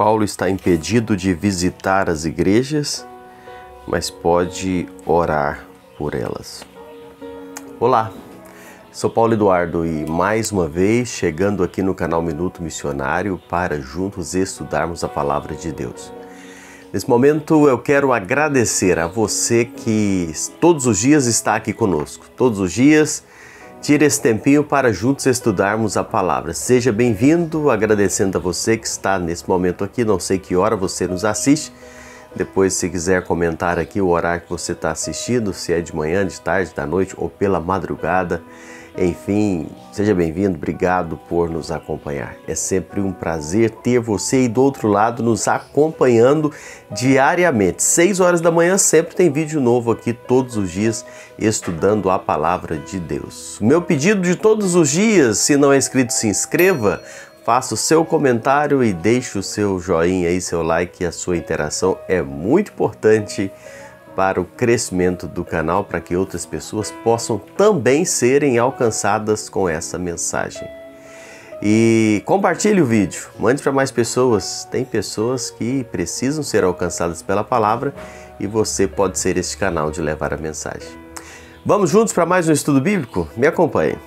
Paulo está impedido de visitar as igrejas, mas pode orar por elas. Olá, sou Paulo Eduardo e mais uma vez chegando aqui no canal Minuto Missionário para juntos estudarmos a Palavra de Deus. Nesse momento eu quero agradecer a você que todos os dias está aqui conosco, todos os dias tira esse tempinho para juntos estudarmos a palavra. Seja bem-vindo, agradecendo a você que está nesse momento aqui, não sei que hora você nos assiste. Depois, se quiser comentar aqui o horário que você está assistindo, se é de manhã, de tarde, da noite ou pela madrugada. Enfim, seja bem-vindo, obrigado por nos acompanhar. É sempre um prazer ter você aí do outro lado nos acompanhando diariamente. 6 horas da manhã sempre tem vídeo novo aqui todos os dias estudando a Palavra de Deus. O meu pedido de todos os dias, se não é inscrito, se inscreva, faça o seu comentário e deixe o seu joinha aí, seu like, a sua interação é muito importante para o crescimento do canal, para que outras pessoas possam também serem alcançadas com essa mensagem. E compartilhe o vídeo, mande para mais pessoas. Tem pessoas que precisam ser alcançadas pela palavra e você pode ser esse canal de levar a mensagem. Vamos juntos para mais um estudo bíblico? Me acompanhe.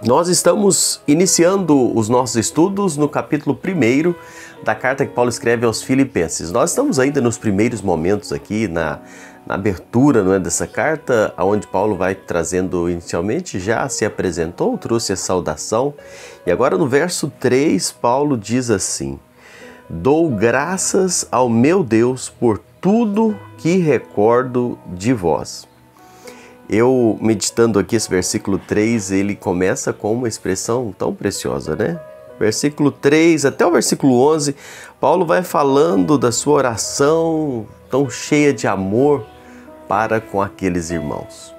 Nós estamos iniciando os nossos estudos no capítulo 1 da carta que Paulo escreve aos Filipenses. Nós estamos ainda nos primeiros momentos aqui, na abertura, não é, dessa carta, onde Paulo vai trazendo inicialmente, já se apresentou, trouxe a saudação. E agora no verso 3, Paulo diz assim: dou graças ao meu Deus por tudo que recordo de vós. Eu, meditando aqui esse versículo 3, ele começa com uma expressão tão preciosa, né? Versículo 3 até o versículo 11, Paulo vai falando da sua oração tão cheia de amor para com aqueles irmãos.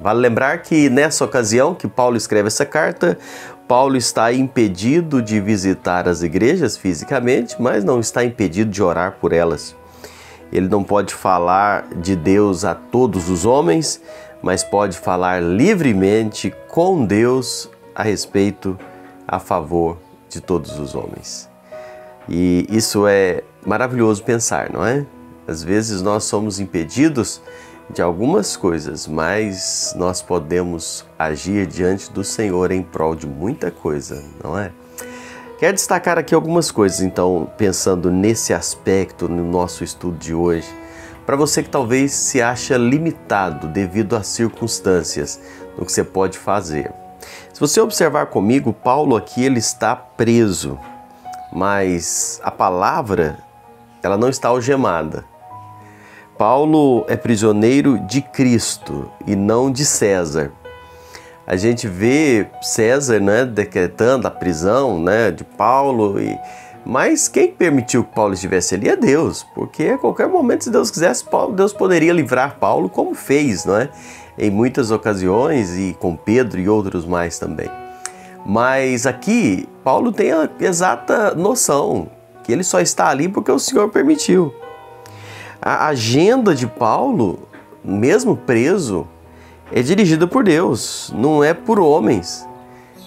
Vale lembrar que nessa ocasião que Paulo escreve essa carta, Paulo está impedido de visitar as igrejas fisicamente, mas não está impedido de orar por elas. Ele não pode falar de Deus a todos os homens, mas pode falar livremente com Deus a respeito, a favor de todos os homens. E isso é maravilhoso pensar, não é? Às vezes nós somos impedidos de algumas coisas, mas nós podemos agir diante do Senhor em prol de muita coisa, não é? Quero destacar aqui algumas coisas, então, pensando nesse aspecto no nosso estudo de hoje. Para você que talvez se acha limitado devido às circunstâncias no que você pode fazer. Se você observar comigo, Paulo aqui ele está preso, mas a palavra ela não está algemada. Paulo é prisioneiro de Cristo e não de César. A gente vê César, né, decretando a prisão, né, de Paulo mas quem permitiu que Paulo estivesse ali é Deus, porque a qualquer momento, se Deus quisesse, Deus poderia livrar Paulo, como fez, não é? Em muitas ocasiões, e com Pedro e outros mais também. Mas aqui, Paulo tem a exata noção que ele só está ali porque o Senhor permitiu. A agenda de Paulo, mesmo preso, é dirigida por Deus, não é por homens.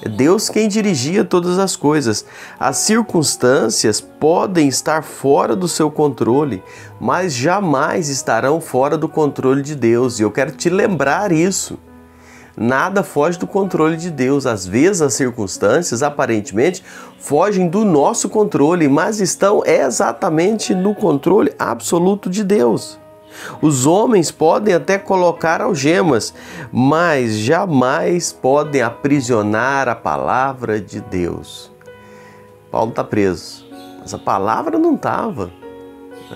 É Deus quem dirigia todas as coisas. As circunstâncias podem estar fora do seu controle, mas jamais estarão fora do controle de Deus. E eu quero te lembrar isso. Nada foge do controle de Deus. Às vezes as circunstâncias, aparentemente, fogem do nosso controle, mas estão exatamente no controle absoluto de Deus. Os homens podem até colocar algemas, mas jamais podem aprisionar a palavra de Deus. Paulo está preso, mas a palavra não estava,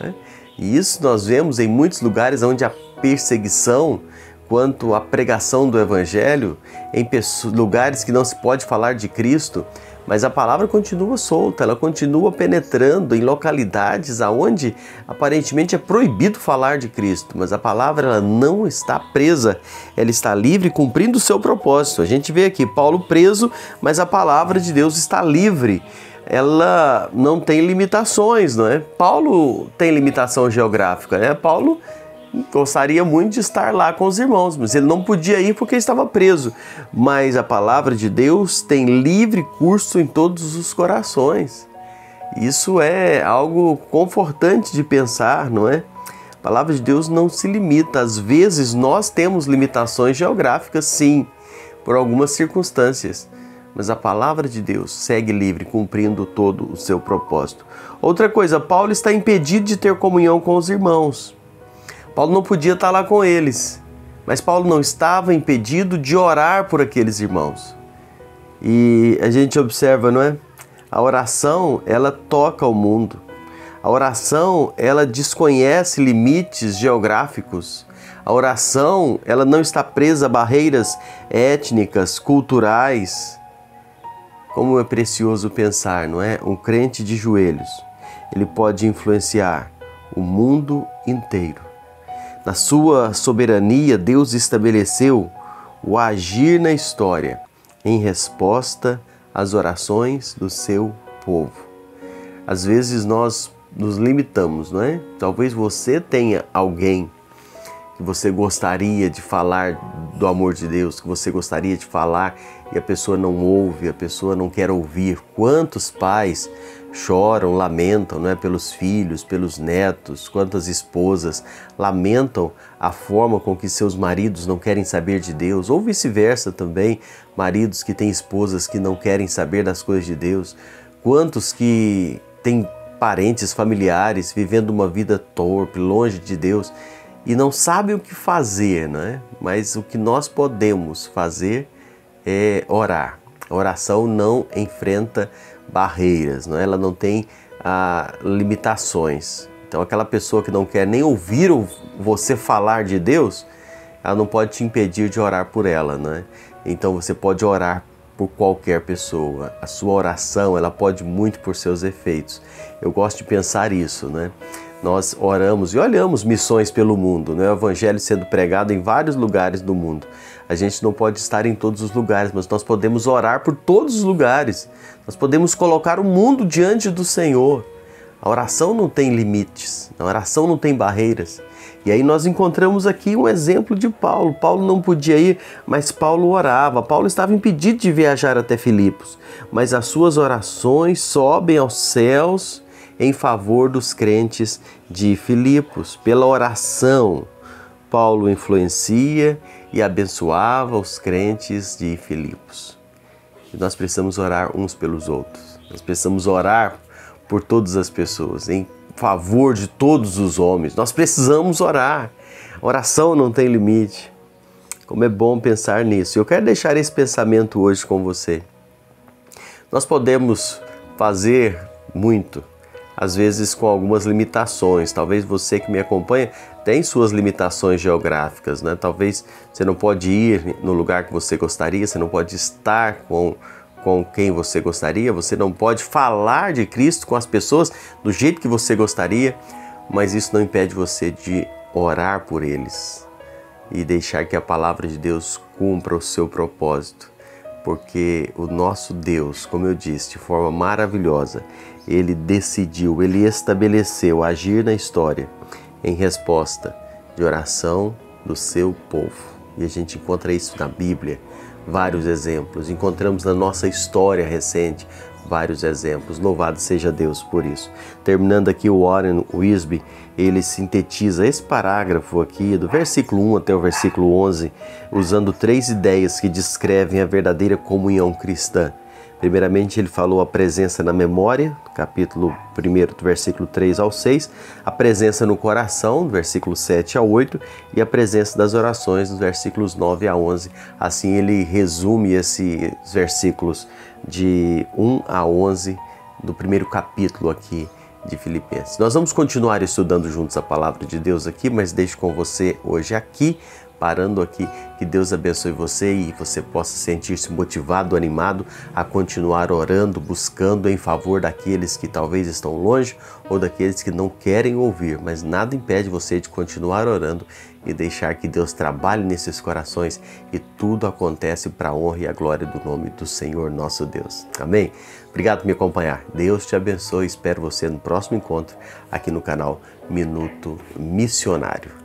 né? E isso nós vemos em muitos lugares onde a perseguição quanto à pregação do Evangelho, em lugares que não se pode falar de Cristo, mas a palavra continua solta, ela continua penetrando em localidades onde aparentemente é proibido falar de Cristo, mas a palavra ela não está presa, ela está livre cumprindo o seu propósito. A gente vê aqui Paulo preso, mas a palavra de Deus está livre, ela não tem limitações, não é? Paulo tem limitação geográfica, né? Paulo gostaria muito de estar lá com os irmãos, mas ele não podia ir porque estava preso. Mas a palavra de Deus tem livre curso em todos os corações. Isso é algo confortante de pensar, não é? A palavra de Deus não se limita. Às vezes nós temos limitações geográficas, sim, por algumas circunstâncias. Mas a palavra de Deus segue livre, cumprindo todo o seu propósito. Outra coisa, Paulo está impedido de ter comunhão com os irmãos. Paulo não podia estar lá com eles, mas Paulo não estava impedido de orar por aqueles irmãos. E a gente observa, não é? A oração, ela toca o mundo. A oração, ela desconhece limites geográficos. A oração, ela não está presa a barreiras étnicas, culturais. Como é precioso pensar, não é? Um crente de joelhos, ele pode influenciar o mundo inteiro. Na sua soberania, Deus estabeleceu o agir na história em resposta às orações do seu povo. Às vezes nós nos limitamos, não é? Talvez você tenha alguém que você gostaria de falar do amor de Deus, que você gostaria de falar e a pessoa não ouve, a pessoa não quer ouvir. Quantos pais choram, lamentam, não é, pelos filhos, pelos netos, quantas esposas lamentam a forma com que seus maridos não querem saber de Deus, ou vice-versa também, maridos que têm esposas que não querem saber das coisas de Deus. Quantos que têm parentes, familiares vivendo uma vida torpe, longe de Deus e não sabem o que fazer, não é? Mas o que nós podemos fazer é orar. A oração não enfrenta barreiras, não é? Ela não tem limitações. Então aquela pessoa que não quer nem ouvir você falar de Deus, ela não pode te impedir de orar por ela, não é? Então você pode orar por qualquer pessoa. A sua oração, ela pode muito por seus efeitos. Eu gosto de pensar isso, né? Nós oramos e olhamos missões pelo mundo, né? O evangelho sendo pregado em vários lugares do mundo. A gente não pode estar em todos os lugares, mas nós podemos orar por todos os lugares. Nós podemos colocar o mundo diante do Senhor. A oração não tem limites, a oração não tem barreiras. E aí nós encontramos aqui um exemplo de Paulo. Paulo não podia ir, mas Paulo orava. Paulo estava impedido de viajar até Filipos, mas as suas orações sobem aos céus em favor dos crentes de Filipos. Pela oração, Paulo influencia e abençoava os crentes de Filipos. E nós precisamos orar uns pelos outros. Nós precisamos orar por todas as pessoas, em favor de todos os homens. Nós precisamos orar. A oração não tem limite. Como é bom pensar nisso. Eu quero deixar esse pensamento hoje com você. Nós podemos fazer muito, às vezes com algumas limitações. Talvez você que me acompanha tem suas limitações geográficas, né? Talvez você não pode ir no lugar que você gostaria, você não pode estar com quem você gostaria, você não pode falar de Cristo com as pessoas do jeito que você gostaria, mas isso não impede você de orar por eles e deixar que a palavra de Deus cumpra o seu propósito. Porque o nosso Deus, como eu disse, de forma maravilhosa, Ele decidiu, Ele estabeleceu agir na história em resposta de oração do seu povo. E a gente encontra isso na Bíblia, vários exemplos. Encontramos na nossa história recente vários exemplos. Louvado seja Deus por isso. Terminando aqui, o Warren Wiersbe, ele sintetiza esse parágrafo aqui, do versículo 1 até o versículo 11, usando 3 ideias que descrevem a verdadeira comunhão cristã. Primeiramente, ele falou a presença na memória, capítulo 1, do versículo 3 ao 6, a presença no coração, do versículo 7 ao 8, e a presença das orações, dos versículos 9 a 11. Assim, ele resume esses versículos de 1 a 11 do primeiro capítulo aqui de Filipenses. Nós vamos continuar estudando juntos a palavra de Deus aqui, mas deixo com você hoje aqui, parando aqui, que Deus abençoe você e você possa sentir-se motivado, animado a continuar orando, buscando em favor daqueles que talvez estão longe ou daqueles que não querem ouvir, mas nada impede você de continuar orando e deixar que Deus trabalhe nesses corações e tudo acontece para a honra e a glória do nome do Senhor nosso Deus. Amém? Obrigado por me acompanhar. Deus te abençoe. Espero você no próximo encontro aqui no canal Minuto Missionário.